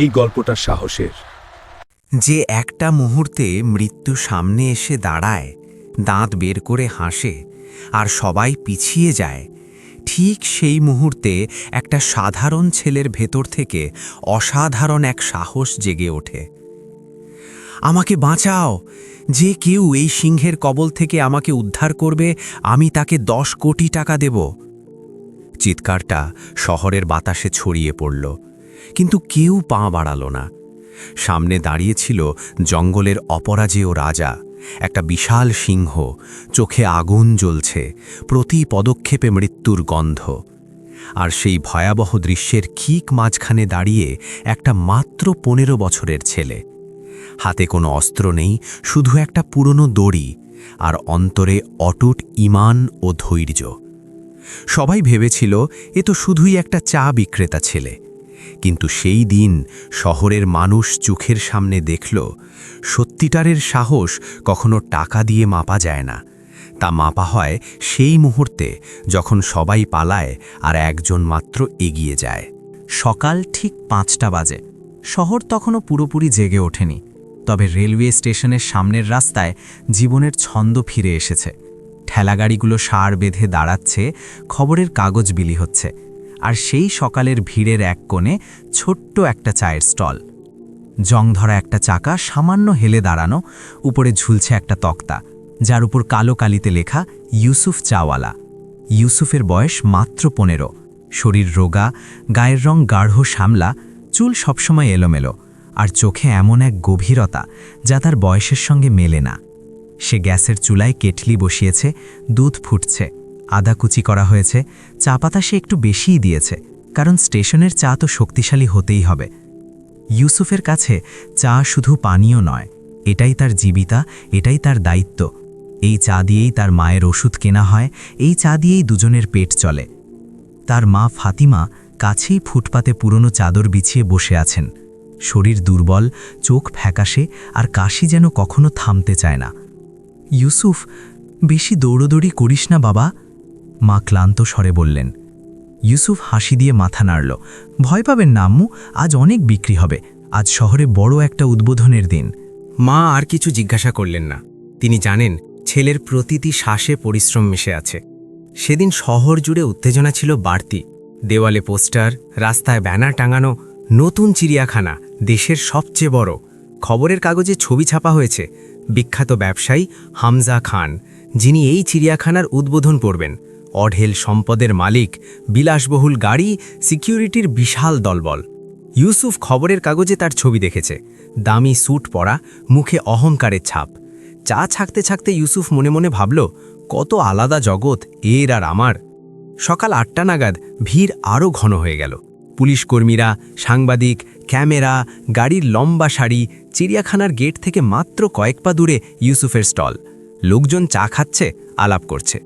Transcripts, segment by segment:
এই গল্পটা সাহসের। যে একটা মুহূর্তে মৃত্যু সামনে এসে দাঁড়ায়, দাঁত বের করে হাসে, আর সবাই পিছিয়ে যায়, ঠিক সেই মুহূর্তে একটা সাধারণ ছেলের ভেতর থেকে অসাধারণ এক সাহস জেগে ওঠে। আমাকে বাঁচাও! যে কেউ এই সিংহের কবল থেকে আমাকে উদ্ধার করবে, আমি তাকে 10 কোটি টাকা দেব। চিৎকারটা শহরের বাতাসে ছড়িয়ে পড়ল, কিন্তু কেউ পা বাড়াল না। সামনে দাঁড়িয়েছিল জঙ্গলের অপরাজেয় রাজা, একটা বিশাল সিংহ, চোখে আগুন জ্বলছে, প্রতি পদক্ষেপে মৃত্যুর গন্ধ। আর সেই ভয়াবহ দৃশ্যের ঠিক মাঝখানে দাঁড়িয়ে একটা মাত্র 15 বছরের ছেলে। হাতে কোনো অস্ত্র নেই, শুধু একটা পুরনো দড়ি, আর অন্তরে অটুট ঈমান ও ধৈর্য। সবাই ভেবেছিল এ তো শুধুই একটা চা বিক্রেতা ছেলে, কিন্তু সেই দিন শহরের মানুষ চোখের সামনে দেখল সত্যিটারের সাহস কখনো টাকা দিয়ে মাপা যায় না। তা মাপা হয় সেই মুহূর্তে যখন সবাই পালায় আর একজন মাত্র এগিয়ে যায়। সকাল ঠিক 5টা বাজে। শহর তখনও পুরোপুরি জেগে ওঠেনি, তবে রেলওয়ে স্টেশনের সামনের রাস্তায় জীবনের ছন্দ ফিরে এসেছে। ঠেলাগাড়িগুলো সার বেঁধে দাঁড়াচ্ছে, খবরের কাগজ বিলি হচ্ছে, আর সেই সকালের ভিড়ের এক কোণে ছোট্ট একটা চায়ের স্টল। জংধরা একটা চাকা সামান্য হেলে দাঁড়ানো, উপরে ঝুলছে একটা তক্তা, যার উপর কালো কালিতে লেখা ইউসুফ চাওয়ালা। ইউসুফের বয়স মাত্র 15, শরীর রোগা, গায়ের রং গাঢ় শ্যামলা, চুল সবসময় এলোমেলো, আর চোখে এমন এক গভীরতা যা তার বয়সের সঙ্গে মেলে না। সে গ্যাসের চুলায় কেটলি বসিয়েছে, দুধ ফুটছে, আদা কুচি করা হয়েছে, চা পাতা সে একটু বেশিই দিয়েছে, কারণ স্টেশনের চা তো শক্তিশালী হতেই হবে। ইউসুফের কাছে চা শুধু পানীয় নয়, এটাই তার জীবিকা, এটাই তার দায়িত্ব। এই চা দিয়েই তার মায়ের ওষুধ কেনা হয়, এই চা দিয়েই দুজনের পেট চলে। তার মা ফাতিমা কাছেই ফুটপাতে পুরনো চাদর বিছিয়ে বসে আছেন, শরীর দুর্বল, চোখ ফ্যাকাশে, আর কাশি যেন কখনো থামতে চায় না। ইউসুফ, বেশি দৌড়দৌড়ি করিস না বাবা, মা ক্লান্ত স্বরে বললেন। ইউসুফ হাসি দিয়ে মাথা নাড়ল। ভয় পাবেন না আম্মু, আজ অনেক বিক্রি হবে, আজ শহরে বড় একটা উদ্বোধনের দিন। মা আর কিছু জিজ্ঞাসা করলেন না। তিনি জানেন ছেলের প্রতিটি শ্বাসে পরিশ্রম মিশে আছে। সেদিন শহর জুড়ে উত্তেজনা ছিল বাড়তি। দেওয়ালে পোস্টার, রাস্তায় ব্যানার টাঙানো, নতুন চিড়িয়াখানা, দেশের সবচেয়ে বড়। খবরের কাগজে ছবি ছাপা হয়েছে বিখ্যাত ব্যবসায়ী হামজা খান, যিনি এই চিড়িয়াখানার উদ্বোধন করবেন। অঢেল সম্পদের মালিক, বিলাসবহুল গাড়ি, সিকিউরিটির বিশাল দলবল। ইউসুফ খবরের কাগজে তার ছবি দেখেছে, দামি স্যুট পরা, মুখে অহংকারের ছাপ। চা ছাকতে ছাকতে ইউসুফ মনে মনে ভাবল, কত আলাদা জগৎ এর আর আমার। সকাল 8টা নাগাদ ভিড় আরও ঘন হয়ে গেল। পুলিশকর্মীরা, সাংবাদিক, ক্যামেরা, গাড়ির লম্বা সারি, চিড়িয়াখানার গেট থেকে মাত্র কয়েক পা দূরে ইউসুফের স্টল। লোকজন চা খাচ্ছে, আলাপ করছে।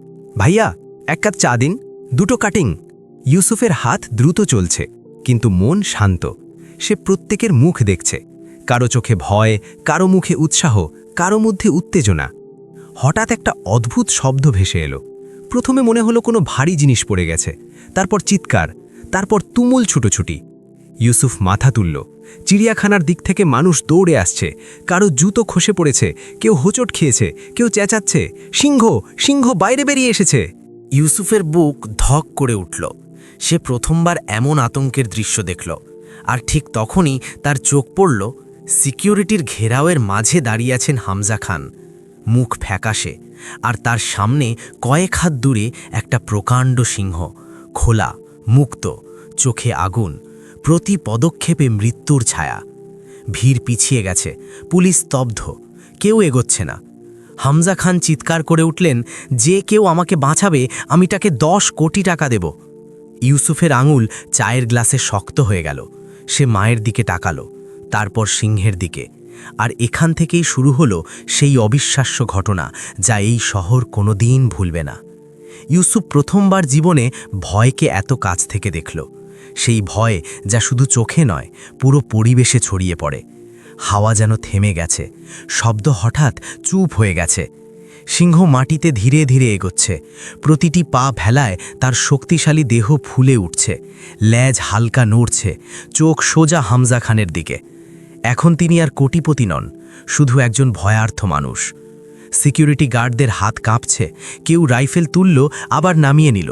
ভাইয়া, 1 কাপ চা দিন, 2টো কাটিং। ইউসুফের হাত দ্রুত চলছে, কিন্তু মন শান্ত। সে প্রত্যেকের মুখ দেখছে, কারো চোখে ভয়, কারো মুখে উৎসাহ, কারো মধ্যে উত্তেজনা। হঠাৎ একটা অদ্ভুত শব্দ ভেসে এলো। প্রথমে মনে হলো কোনো ভারী জিনিস পড়ে গেছে, তারপর চিৎকার, তারপর তুমুল ছুটোছুটি। ইউসুফ মাথা তুলল। চিড়িয়াখানার দিক থেকে মানুষ দৌড়ে আসছে, কারো জুতো খসে পড়েছে, কেউ হোঁচট খেয়েছে, কেউ চেঁচাচ্ছে, সিংহ, সিংহ বাইরে বেরিয়ে এসেছে। ইউসুফের বুক ধক করে উঠল। সে প্রথমবার এমন আতঙ্কের দৃশ্য দেখল। আর ঠিক তখনই তার চোখ পড়ল সিকিউরিটির ঘেরাওয়ের মাঝে দাঁড়িয়ে আছেন হামজা খান, মুখ ফ্যাকাশে, আর তার সামনে কয়েক হাত দূরে একটা প্রকাণ্ড সিংহ, খোলা, মুক্ত, চোখে আগুন, প্রতি পদক্ষেপে মৃত্যুর ছায়া। ভিড় পিছিয়ে গেছে, পুলিশ স্তব্ধ, কেউ এগোচ্ছে না। হামজা খান চিৎকার করে উঠলেন, যে কেউ আমাকে বাঁচাবে, আমি তাকে 10 কোটি টাকা দেব। ইউসুফের আঙুল চায়ের গ্লাসে শক্ত হয়ে গেল। সে মায়ের দিকে তাকালো, তারপর সিংহের দিকে। আর এখান থেকেই শুরু হলো সেই অবিশ্বাস্য ঘটনা যা এই শহর কোনোদিন ভুলবে না। ইউসুফ প্রথমবার জীবনে ভয়কে এত কাছ থেকে দেখল। সেই ভয় যা শুধু চোখে নয়, পুরো পরিবেশে ছড়িয়ে পড়ে। হাওয়া যেন থেমে গেছে, শব্দ হঠাৎ চুপ হয়ে গেছে। সিংহ মাটিতে ধীরে ধীরে এগোচ্ছে, প্রতিটি পা ভেলায় তার শক্তিশালী দেহ ফুলে উঠছে, লেজ হালকা নড়ছে, চোখ সোজা হামজা খানের দিকে। এখন তিনি আর কোটিপতি নন, শুধু একজন ভয়ার্থ মানুষ। সিকিউরিটি গার্ডদের হাত কাঁপছে, কেউ রাইফেল তুলল, আবার নামিয়ে নিল।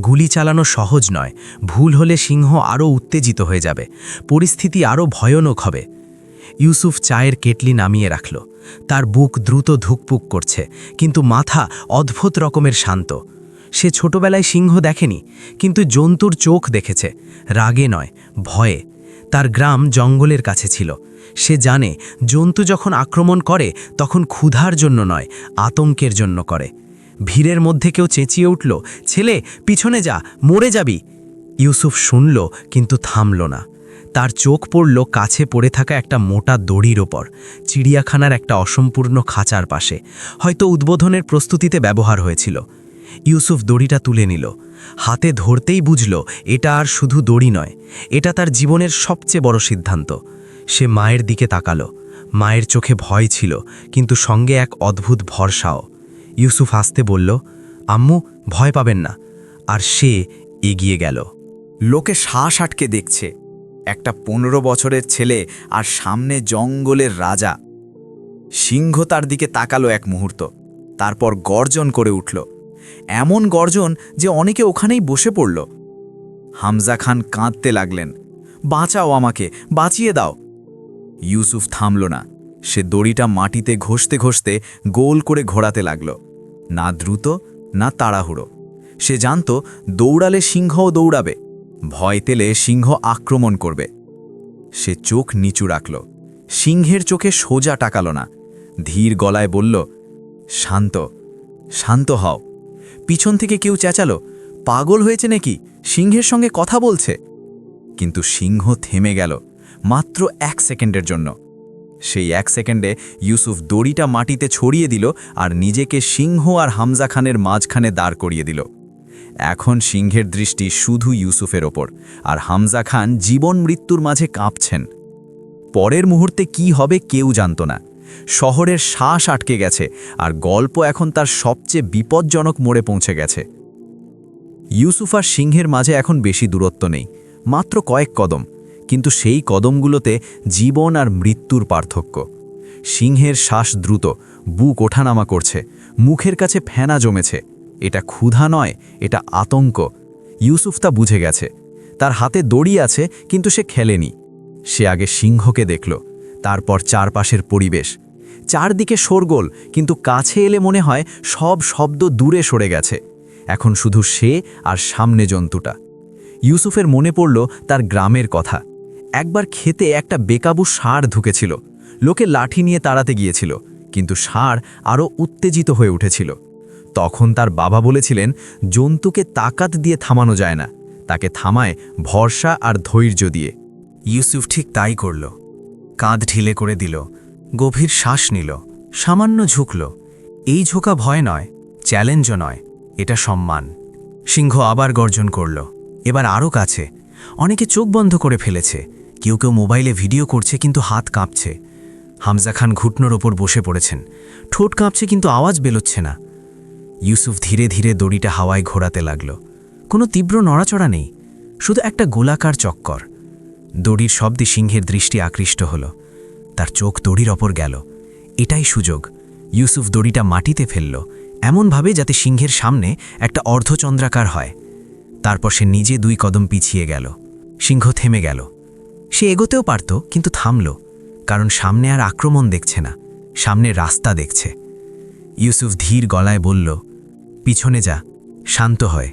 গুলি চালানো সহজ নয়, ভুল হলে সিংহ আরও উত্তেজিত হয়ে যাবে, পরিস্থিতি আরও ভয়ানক হবে। ইউসুফ চায়ের কেটলি নামিয়ে রাখল। তার বুক দ্রুত ধুকপুক করছে, কিন্তু মাথা অদ্ভুত রকমের শান্ত। সে ছোটবেলায় সিংহ দেখেনি, কিন্তু জন্তুর চোখ দেখেছে, রাগে নয়, ভয়ে। তার গ্রাম জঙ্গলের কাছে ছিল। সে জানে জন্তু যখন আক্রমণ করে তখন ক্ষুধার জন্য নয়, আতঙ্কের জন্য করে। ভিড়ের মধ্যে কেউ চেঁচিয়ে উঠল, ছেলে পিছনে যা, মরে যাবি। ইউসুফ শুনল, কিন্তু থামল না। তার চোখ পড়ল কাছে পড়ে থাকা একটা মোটা দড়ির ওপর, চিড়িয়াখানার একটা অসম্পূর্ণ খাঁচার পাশে, হয়তো উদ্বোধনের প্রস্তুতিতে ব্যবহার হয়েছিল। ইউসুফ দড়িটা তুলে নিল। হাতে ধরতেই বুঝল এটা আর শুধু দড়ি নয়, এটা তার জীবনের সবচেয়ে বড় সিদ্ধান্ত। সে মায়ের দিকে তাকালো। মায়ের চোখে ভয় ছিল, কিন্তু সঙ্গে এক অদ্ভুত ভরসাও। ইউসুফ হাসতে বলল, আম্মু ভয় পাবেন না। আর সে এগিয়ে গেল। লোকে শ্বাস আটকে দেখছে, একটা 15 বছরের ছেলে আর সামনে জঙ্গলের রাজা। সিংহ তার দিকে তাকালো এক মুহূর্ত, তারপর গর্জন করে উঠল, এমন গর্জন যে অনেকে ওখানেই বসে পড়ল। হামজা খান কাঁদতে লাগলেন, বাঁচাও আমাকে, বাঁচিয়ে দাও। ইউসুফ থামল না। সে দড়িটা মাটিতে ঘষতে ঘষতে গোল করে ঘোরাতে লাগল, না দ্রুত না তাড়াহুড়ো। সে জানত দৌড়ালে সিংহও দৌড়াবে, ভয় পেলে সিংহ আক্রমণ করবে। সে চোখ নিচু রাখল, সিংহের চোখে সোজা তাকালো না, ধীর গলায় বলল, শান্ত, শান্ত হও। পিছন থেকে কেউ চেঁচালো, পাগল হয়েছে নাকি, সিংহের সঙ্গে কথা বলছে। কিন্তু সিংহ থেমে গেল, মাত্র 1 সেকেন্ডের জন্য। সেই 1 সেকেন্ডে ইউসুফ দড়িটা মাটিতে ছড়িয়ে দিল আর নিজেকে সিংহ আর হামজা খানের মাঝখানে দাঁড় করিয়ে দিল। এখন সিংহের দৃষ্টি শুধু ইউসুফের ওপর, আর হামজা খান জীবন মৃত্যুর মাঝে কাঁপছেন। পরের মুহূর্তে কি হবে কেউ জানত না। শহরের শ্বাস আটকে গেছে, আর গল্প এখন তার সবচেয়ে বিপজ্জনক মোড়ে পৌঁছে গেছে। ইউসুফ আর সিংহের মাঝে এখন বেশি দূরত্ব নেই, মাত্র কয়েক কদম, কিন্তু সেই কদমগুলোতে জীবন আর মৃত্যুর পার্থক্য। সিংহের শ্বাস দ্রুত, বুক ওঠানামা করছে, মুখের কাছে ফেনা জমেছে। এটা ক্ষুধা নয়, এটা আতঙ্ক। ইউসুফ তা বুঝে গেছে। তার হাতে দড়ি আছে, কিন্তু সে খেলেনি। সে আগে সিংহকে দেখল, তারপর চারপাশের পরিবেশ। চারদিকে শোরগোল, কিন্তু কাছে এলে মনে হয় সব শব্দ দূরে সরে গেছে। এখন শুধু সে আর সামনে জন্তুটা। ইউসুফের মনে পড়ল তার গ্রামের কথা। একবার খেতে একটা বেকাবু ষাঁড় ঢুকেছিল। লোকে লাঠি নিয়ে তাড়াতে গিয়েছিল, কিন্তু ষাঁড় আরও উত্তেজিত হয়ে উঠেছিল। তখন তার বাবা বলেছিলেন, জন্তুকে তাকাত দিয়ে থামানো যায় না, তাকে থামায় ভরসা আর ধৈর্য দিয়ে। ইউসুফ ঠিক তাই করল। কাঁধ ঢিলে করে দিল, গভীর শ্বাস নিল, সামান্য ঝুঁকল। এই ঝোঁকা ভয় নয়, চ্যালেঞ্জও নয়, এটা সম্মান। সিংহ আবার গর্জন করল, এবার আরও কাছে। অনেকে চোখ বন্ধ করে ফেলেছে, কেউ কেউ মোবাইলে ভিডিও করছে, কিন্তু হাত কাঁপছে। হামজা খান ঘুটনোর ওপর বসে পড়েছেন, ঠোঁট কাঁপছে, কিন্তু আওয়াজ বেরোচ্ছে না। ইউসুফ ধীরে ধীরে দড়িটা হাওয়ায় ঘোরাতে লাগল। কোনো তীব্র নড়াচড়া নেই, শুধু একটা গোলাকার চক্কর। দড়ির শব্দে সিংহের দৃষ্টি আকৃষ্ট হল। তার চোখ দড়ির ওপর গেল। এটাই সুযোগ। ইউসুফ দড়িটা মাটিতে ফেলল, এমনভাবে যাতে সিংহের সামনে একটা অর্ধচন্দ্রাকার হয়। তারপর সে নিজে 2 কদম পিছিয়ে গেল। সিংহ থেমে গেল। সে এগোতেও পারত, কিন্তু থামল, কারণ সামনে আর আক্রমণ দেখছে না, সামনে রাস্তা দেখছে। ইউসুফ ধীর গলায় বলল, পিছনে যা, শান্ত হয়।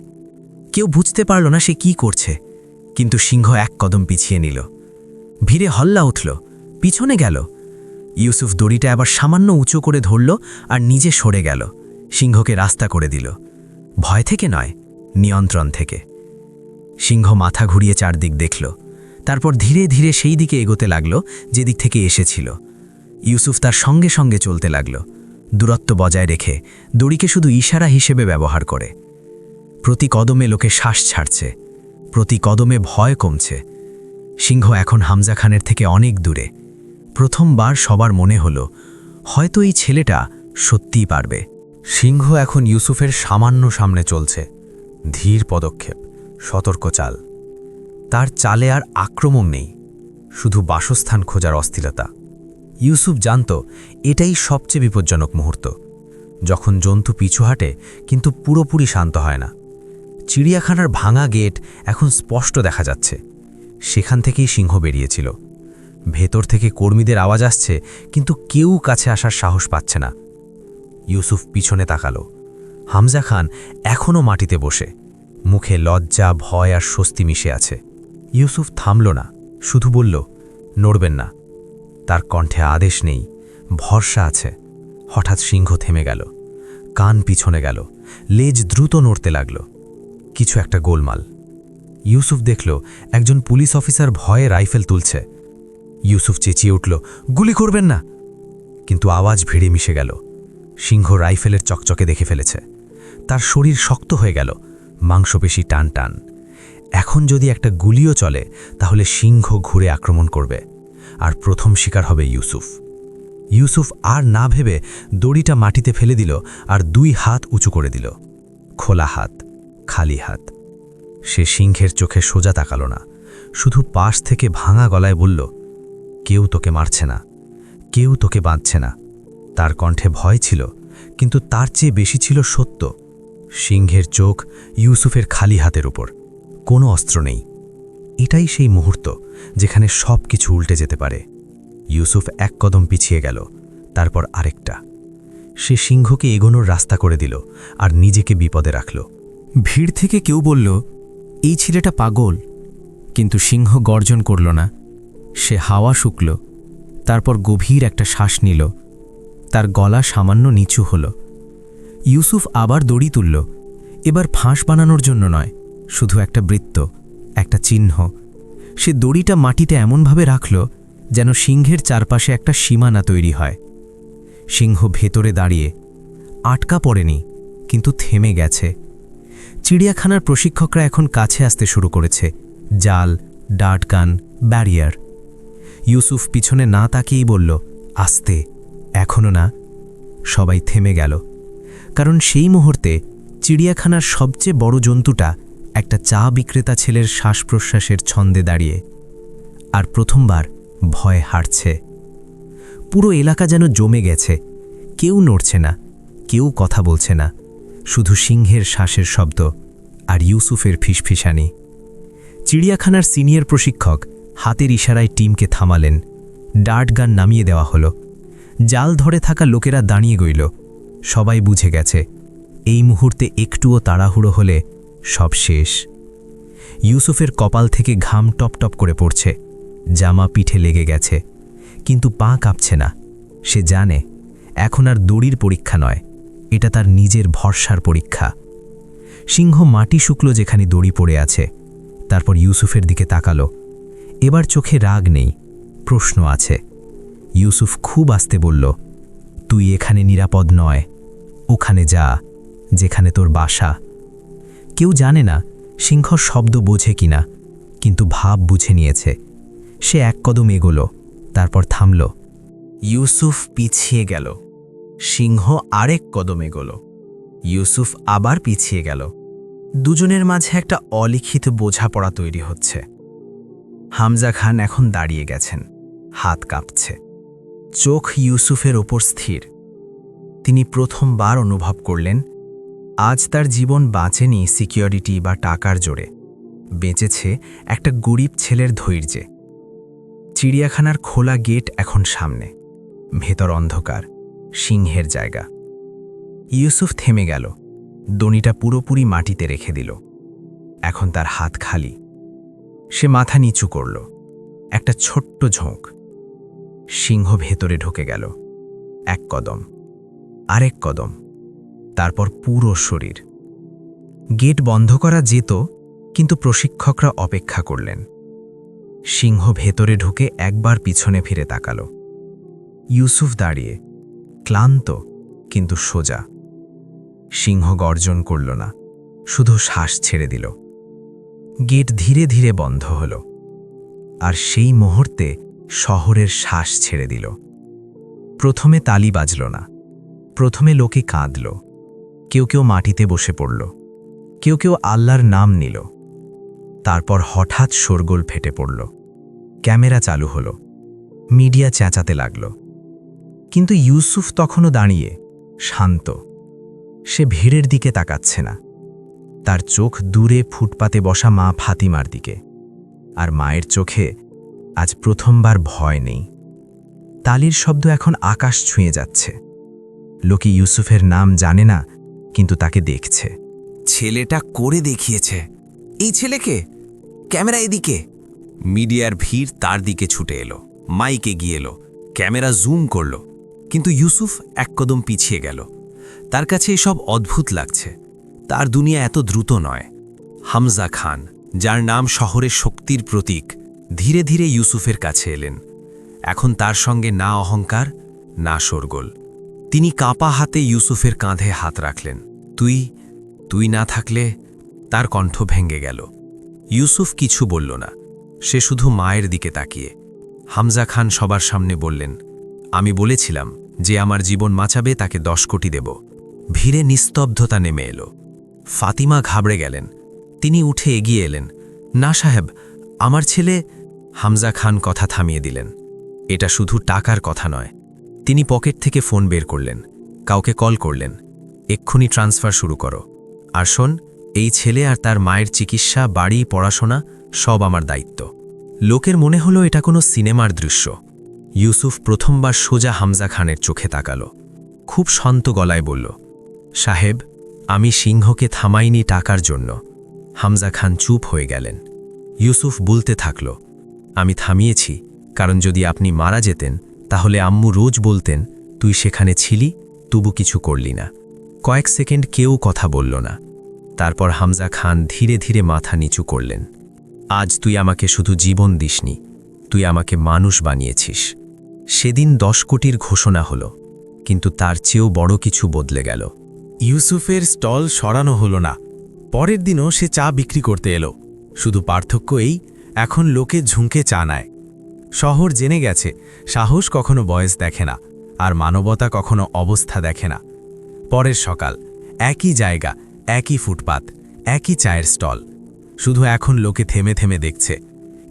কেউ বুঝতে পারল না সে কি করছে, কিন্তু সিংহ 1 কদম পিছিয়ে নিল। ভিড়ে হল্লা উঠল, পিছনে গেল। ইউসুফ দড়িটা আবার সামান্য উঁচু করে ধরল আর নিজে সরে গেল, সিংহকে রাস্তা করে দিল। ভয় থেকে নয়, নিয়ন্ত্রণ থেকে। সিংহ মাথা ঘুরিয়ে চারদিক দেখল, তারপর ধীরে ধীরে সেই দিকে এগোতে লাগল যেদিক থেকে এসেছিল। ইউসুফ তার সঙ্গে সঙ্গে চলতে লাগল, দূরত্ব বজায় রেখে, দড়িকে শুধু ইশারা হিসেবে ব্যবহার করে। প্রতি কদমে লোকে শ্বাস ছাড়ছে, প্রতি কদমে ভয় কমছে। সিংহ এখন হামজা খানের থেকে অনেক দূরে। প্রথমবার সবার মনে হলো, হয়তো এই ছেলেটা সত্যিই পারবে। সিংহ এখন ইউসুফের সামান্য সামনে চলছে, ধীর পদক্ষেপ, সতর্ক চাল। তার চালে আর আক্রমণ নেই, শুধু বাসস্থান খোঁজার অস্থিরতা। ইউসুফ জানত এটাই সবচেয়ে বিপজ্জনক মুহূর্ত, যখন জন্তু পিছু হাঁটে কিন্তু পুরোপুরি শান্ত হয় না। চিড়িয়াখানার ভাঙা গেট এখন স্পষ্ট দেখা যাচ্ছে। সেখান থেকেই সিংহ বেরিয়েছিল। ভেতর থেকে কর্মীদের আওয়াজ আসছে, কিন্তু কেউ কাছে আসার সাহস পাচ্ছে না। ইউসুফ পিছনে তাকালো। হামজা খান এখনও মাটিতে বসে, মুখে লজ্জা, ভয় আর স্বস্তি মিশে আছে। ইউসুফ থামল না, শুধু বলল, নড়বেন না। তার কণ্ঠে আদেশ নেই, ভরসা আছে। হঠাৎ সিংহ থেমে গেল, কান পিছনে গেল, লেজ দ্রুত নড়তে লাগল। কিছু একটা গোলমাল। ইউসুফ দেখল একজন পুলিশ অফিসার ভয়ে রাইফেল তুলছে। ইউসুফ চেঁচিয়ে উঠল, গুলি করবেন না! কিন্তু আওয়াজ ভিড়ে মিশে গেল। সিংহ রাইফেলের চকচকে দেখে ফেলেছে। তার শরীর শক্ত হয়ে গেল, মাংসপেশি টান টান। এখন যদি একটা গুলিও চলে, তাহলে সিংহ ঘুরে আক্রমণ করবে, আর প্রথম শিকার হবে ইউসুফ। ইউসুফ আর না ভেবে দড়িটা মাটিতে ফেলে দিল আর 2 হাত উঁচু করে দিল। খোলা হাত, খালি হাত। সে সিংহের চোখে সোজা তাকালো না, শুধু পাশ থেকে ভাঙা গলায় বলল, কেউ তোকে মারছে না, কেউ তোকে বাঁধছে না। তার কণ্ঠে ভয় ছিল, কিন্তু তার চেয়ে বেশি ছিল সত্য। সিংহের চোখ ইউসুফের খালি হাতের উপর, কোনো অস্ত্র নেই। এটাই সেই মুহূর্ত যেখানে সব কিছু উল্টে যেতে পারে। ইউসুফ 1 কদম পিছিয়ে গেল, তারপর আরেকটা। সে সিংহকে এগোনোর রাস্তা করে দিল আর নিজেকে বিপদে রাখল। ভিড় থেকে কেউ বলল, এই ছেলেটা পাগল। কিন্তু সিংহ গর্জন করল না। সে হাওয়া শুকল, তারপর গভীর একটা শ্বাস নিল। তার গলা সামান্য নিচু হল। ইউসুফ আবার দড়ি তুলল, এবার ফাঁস বানানোর জন্য নয়, শুধু একটা বৃত্ত, একটা চিহ্ন। সে দড়িটা মাটিতে এমনভাবে রাখল যেন সিংহের চারপাশে একটা সীমানা তৈরি হয়। সিংহ ভেতরে দাঁড়িয়ে, আটকা পড়েনি, কিন্তু থেমে গেছে। চিড়িয়াখানার প্রশিক্ষকরা এখন কাছে আসতে শুরু করেছে, জাল, ডার্টগান, ব্যারিয়ার। ইউসুফ পিছনে না তাকিয়েই বলল, আস্তে, এখনো না। সবাই থেমে গেল, কারণ সেই মুহূর্তে চিড়িয়াখানার সবচেয়ে বড় জন্তুটা একটা চা বিক্রেতা ছেলের শ্বাস প্রশ্বাসের ছন্দে দাঁড়িয়ে, আর প্রথমবার ভয়ে হাঁটছে। পুরো এলাকা যেন জমে গেছে, কেউ নড়ছে না, কেউ কথা বলছে না, শুধু সিংহের শ্বাসের শব্দ আর ইউসুফের ফিসফিসানি। চিড়িয়াখানার সিনিয়র প্রশিক্ষক হাতের ইশারায় টিমকে থামালেন। ডার্টগান নামিয়ে দেওয়া হলো। জাল ধরে থাকা লোকেরা দাঁড়িয়ে গইল। সবাই বুঝে গেছে, এই মুহূর্তে একটুও তাড়াহুড়ো হলে সব শেষ। ইউসুফের কপাল থেকে ঘাম টপটপ করে পড়ছে, জামা পিঠে লেগে গেছে, কিন্তু পা কাঁপছে না। সে জানে এখন আর দড়ির পরীক্ষা নয়, এটা তার নিজের ভরসার পরীক্ষা। সিংহ মাটি শুকলো যেখানে দড়ি পড়ে আছে, তারপর ইউসুফের দিকে তাকালো। এবার চোখে রাগ নেই, প্রশ্ন আছে। ইউসুফ খুব আস্তে বলল, তুই এখানে নিরাপদ নয়, ওখানে যা, যেখানে তোর বাসা। কেউ জানে না সিংহ শব্দ বোঝে কিনা, কিন্তু ভাব বুঝে নিয়েছে। সে 1 কদম এগোলো, তারপর থামল। ইউসুফ পিছিয়ে গেল। সিংহ আরেক কদম এগোল। ইউসুফ আবার পিছিয়ে গেল। দুজনের মাঝে একটা অলিখিত বোঝাপড়া তৈরি হচ্ছে। হামজা খান এখন দাঁড়িয়ে গেছেন, হাত কাঁপছে, চোখ ইউসুফের ওপর স্থির। তিনি প্রথমবার অনুভব করলেন, আজ তার জীবন বাঁচেনি সিকিউরিটি বা টাকার জোরে, বেঁচেছে একটা গরিব ছেলের ধৈর্যে। চিড়িয়াখানার খোলা গেট এখন সামনে, ভেতর অন্ধকার, সিংহের জায়গা। ইউসুফ থেমে গেল, দড়িটা পুরোপুরি মাটিতে রেখে দিল। এখন তার হাত খালি। সে মাথা নিচু করল, একটা ছোট্ট ঝোঁক। সিংহ ভেতরে ঢুকে গেল। 1 কদম, আরেক কদম, তারপর পুরো শরীর। গেট বন্ধ করা যেত, কিন্তু প্রশিক্ষকরা অপেক্ষা করলেন। সিংহ ভেতরে ঢুকে একবার পিছনে ফিরে তাকাল। ইউসুফ দাঁড়িয়ে, ক্লান্ত কিন্তু সোজা। সিংহ গর্জন করল না, শুধু শ্বাস ছেড়ে দিল। গেট ধীরে ধীরে বন্ধ হল, আর সেই মুহূর্তে শহরের শ্বাস ছেড়ে দিল। প্রথমে তালি বাজল না, প্রথমে লোকে কাঁদল, কেউ কেউ মাটিতে বসে পড়ল, কেউ কেউ আল্লাহর নাম নিল। তারপর হঠাৎ শোরগোল ফেটে পড়ল। ক্যামেরা চালু হলো, মিডিয়া চেঁচাতে লাগল। কিন্তু ইউসুফ তখনও দাঁড়িয়ে, শান্ত। সে ভিড়ের দিকে তাকাচ্ছে না। তার চোখ দূরে ফুটপাতে বসা মা ফাতিমার দিকে। আর মায়ের চোখে আজ প্রথমবার ভয় নেই। তালির শব্দ এখন আকাশ ছুঁয়ে যাচ্ছে। লোকে ইউসুফের নাম জানে না, কিন্তু তাকে দেখছে। ছেলেটা করে দেখিয়েছে। এই ছেলেকে, ক্যামেরা এদিকে। মিডিয়ার ভিড় তার দিকে ছুটে এলো, মাইকে গিয়ে এলো, ক্যামেরা জুম করল। কিন্তু ইউসুফ এক কদম পিছিয়ে গেল। তার কাছে এসব অদ্ভুত লাগছে। তার দুনিয়া এত দ্রুত নয়। হামজা খান, যার নাম শহরের শক্তির প্রতীক, ধীরে ধীরে ইউসুফের কাছে এলেন। এখন তার সঙ্গে না অহংকার, না শোরগোল। তিনি কাঁপা হাতে ইউসুফের কাঁধে হাত রাখলেন। তুই না থাকলে। তার কণ্ঠ ভেঙে গেল। ইউসুফ কিছু বলল না। সে শুধু মায়ের দিকে তাকিয়ে। হামজা খান সবার সামনে বললেন, আমি বলেছিলাম যে আমার জীবন বাঁচাবে তাকে 10 কোটি দেব। ভিড়ে নিস্তব্ধতা নেমে এলো। ফাতিমা ঘাবড়ে গেলেন। তিনি উঠে এগিয়ে এলেন। না সাহেব, আমার ছেলে। হামজা খান কথা থামিয়ে দিলেন। এটা শুধু টাকার কথা নয়। তিনি পকেট থেকে ফোন বের করলেন, কাউকে কল করলেন। এক্ষুনি ট্রান্সফার শুরু করো। আর শোন, এই ছেলে আর তার মায়ের চিকিৎসা, বাড়ি, পড়াশোনা সব আমার দায়িত্ব। লোকের মনে হলো এটা কোনো সিনেমার দৃশ্য। ইউসুফ প্রথমবার সোজা হামজা খানের চোখে তাকালো। খুব শান্ত গলায় বলল, সাহেব, আমি সিংহকে থামাইনি টাকার জন্য। হামজা খান চুপ হয়ে গেলেন। ইউসুফ বলতে থাকল, আমি থামিয়েছি কারণ যদি আপনি মারা যেতেন তাহলে আম্মু রোজ বলতেন তুই সেখানে ছিলি, তবু কিছু করলি না। কয়েক সেকেন্ড কেউ কথা বলল না। তারপর হামজা খান ধীরে ধীরে মাথা নিচু করলেন। আজ তুই আমাকে শুধু জীবন দিসনি, তুই আমাকে মানুষ বানিয়েছিস। সেদিন 10 কোটির ঘোষণা হলো, কিন্তু তার চেয়েও বড় কিছু বদলে গেল। ইউসুফের স্টল সরানো হলো না। পরের দিনও সে চা বিক্রি করতে এলো। শুধু পার্থক্য এই, এখন লোকে ঝুঁকে চা নেয়। শহর জেনে গেছে সাহস কখনো বয়স দেখে না, আর মানবতা কখনো অবস্থা দেখে না। পরের সকাল, একই জায়গা, একই ফুটপাত, একই চায়ের স্টল। শুধু এখন লোকে থেমে থেমে দেখছে।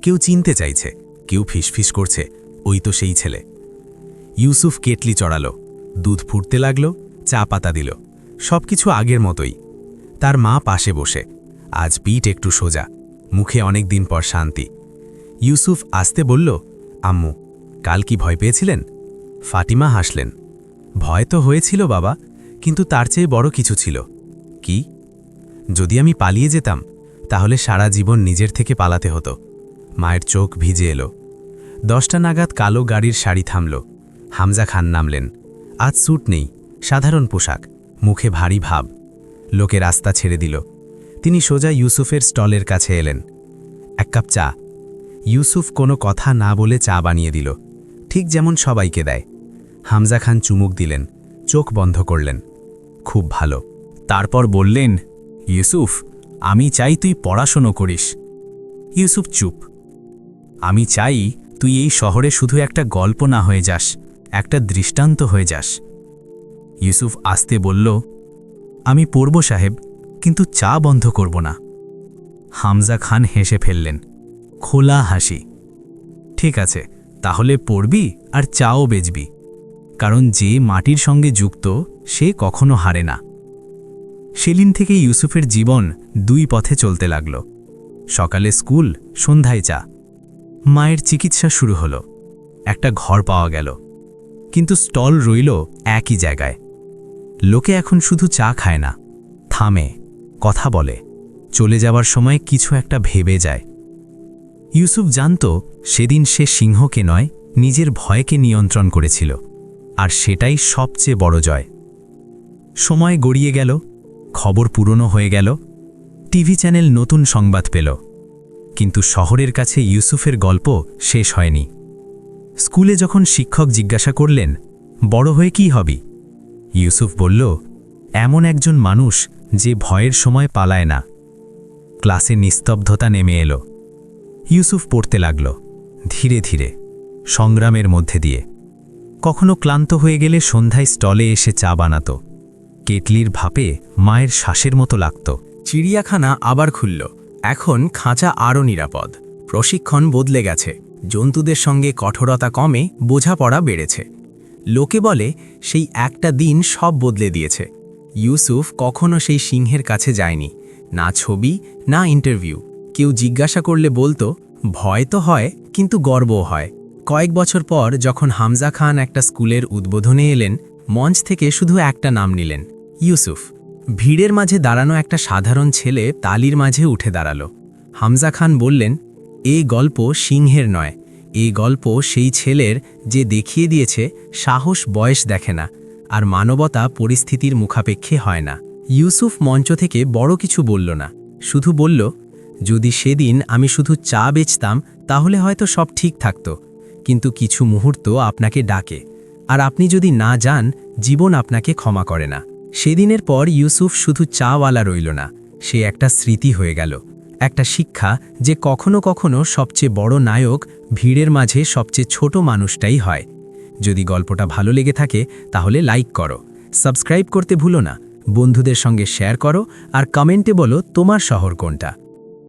কেউ চিনতে চাইছে, কেউ ফিসফিস করছে, ওই তো সেই ছেলে। ইউসুফ কেটলি চড়ালো, দুধ ফুটতে লাগলো, চা পাতা দিল। সবকিছু আগের মতোই। তার মা পাশে বসে। আজ পিঠ একটু সোজা, মুখে অনেক দিন পর শান্তি। ইউসুফ আস্তে বলল, আম্মু, কাল কি ভয় পেয়েছিলেন? ফাতিমা হাসলেন। ভয় তো হয়েছিল বাবা, কিন্তু তার চেয়ে বড় কিছু ছিল। কি? যদি আমি পালিয়ে যেতাম তাহলে সারা জীবন নিজের থেকে পালাতে হতো। মায়ের চোখ ভিজে এলো। 10টা নাগাদ কালো গাড়ির সারি থামল। হামজা খান নামলেন। আজ স্যুট নেই, সাধারণ পোশাক, মুখে ভারী ভাব। লোকে রাস্তা ছেড়ে দিল। তিনি সোজা ইউসুফের স্টলের কাছে এলেন। 1 কাপ চা। ইউসুফ কোনো কথা না বলে চা বানিয়ে দিল, ঠিক যেমন সবাইকে দেয়। হামজা খান চুমুক দিলেন, চোখ বন্ধ করলেন। খুব ভালো। তারপর বললেন, ইউসুফ, আমি চাই তুই পড়াশোনা করিস। ইউসুফ চুপ। আমি চাই তুই এই শহরে শুধু একটা গল্প না হয়ে যাস, একটা দৃষ্টান্ত হয়ে যাস। ইউসুফ আস্তে বলল, আমি পড়ব সাহেব, কিন্তু চা বন্ধ করব না। হামজা খান হেসে ফেললেন, খোলা হাসি। ঠিক আছে, তাহলে পড়বি আর চাও বেচবি, কারণ যে মাটির সঙ্গে যুক্ত সে কখনো হারে না। সেদিন থেকে ইউসুফের জীবন 2 পথে চলতে লাগল। সকালে স্কুল, সন্ধ্যায় চা। মায়ের চিকিৎসা শুরু হলো। একটা ঘর পাওয়া গেল, কিন্তু স্টল রইল একই জায়গায়। লোকে এখন শুধু চা খায় না, থামে, কথা বলে, চলে যাবার সময় কিছু একটা ভেবে যায়। ইউসুফ জানত সেদিন সে সিংহকে নয়, নিজের ভয়কে নিয়ন্ত্রণ করেছিল, আর সেটাই সবচেয়ে বড় জয়। সময় গড়িয়ে গেল, খবর পুরনো হয়ে গেল, টিভি চ্যানেল নতুন সংবাদ পেল, কিন্তু শহরের কাছে ইউসুফের গল্প শেষ হয়নি। স্কুলে যখন শিক্ষক জিজ্ঞাসা করলেন, বড় হয়ে কি হবি? ইউসুফ বলল, এমন একজন মানুষ যে ভয়ের সময় পালায় না। ক্লাসে নিস্তব্ধতা নেমে এলো। ইউসুফ পড়তে লাগল, ধীরে ধীরে, সংগ্রামের মধ্যে দিয়ে। কখনো ক্লান্ত হয়ে গেলে সন্ধ্যায় স্টলে এসে চা বানাত। কেটলির ভাপে মায়ের শ্বাসের মতো লাগত। চিড়িয়াখানা আবার খুলল। এখন খাঁচা আরও নিরাপদ। প্রশিক্ষণ বদলে গেছে। জন্তুদের সঙ্গে কঠোরতা কমে, বোঝাপড়া বেড়েছে। লোকে বলে সেই একটা দিন সব বদলে দিয়েছে। ইউসুফ কখনো সেই সিংহের কাছে যায়নি, না ছবি না ইন্টারভিউ। কেউ জিজ্ঞাসা করলে বলতো, ভয় তো হয় কিন্তু গর্বও হয়। কয়েক বছর পর যখন হামজা খান একটা স্কুলের উদ্বোধনে এলেন, মঞ্চ থেকে শুধু একটা নাম নিলেন, ইউসুফ। ভিড়ের মাঝে দাঁড়ানো একটা সাধারণ ছেলে তালির মাঝে উঠে দাঁড়ালো। হামজা খান বললেন, এই গল্প সিংহের নয়, এই গল্প সেই ছেলের যে দেখিয়ে দিয়েছে সাহস বয়স দেখে না, আর মানবতা পরিস্থিতির মুখাপেক্ষে হয় না। ইউসুফ মঞ্চ থেকে বড় কিছু বলল না, শুধু বলল, যদি সেদিন আমি শুধু চা বেচতাম তাহলে হয়তো সব ঠিক থাকত, কিন্তু কিছু মুহূর্ত আপনাকে ডাকে, আর আপনি যদি না যান জীবন আপনাকে ক্ষমা করে না। সেদিনের পর ইউসুফ শুধু চাওয়ালা রইল না, সে একটা স্মৃতি হয়ে গেল, একটা শিক্ষা যে কখনো কখনো সবচেয়ে বড় নায়ক ভিড়ের মাঝে সবচেয়ে ছোট মানুষটাই হয়। যদি গল্পটা ভালো লেগে থাকে তাহলে লাইক করো, সাবস্ক্রাইব করতে ভুলো না, বন্ধুদের সঙ্গে শেয়ার করো, আর কমেন্টে বলো তোমার শহর কোনটা।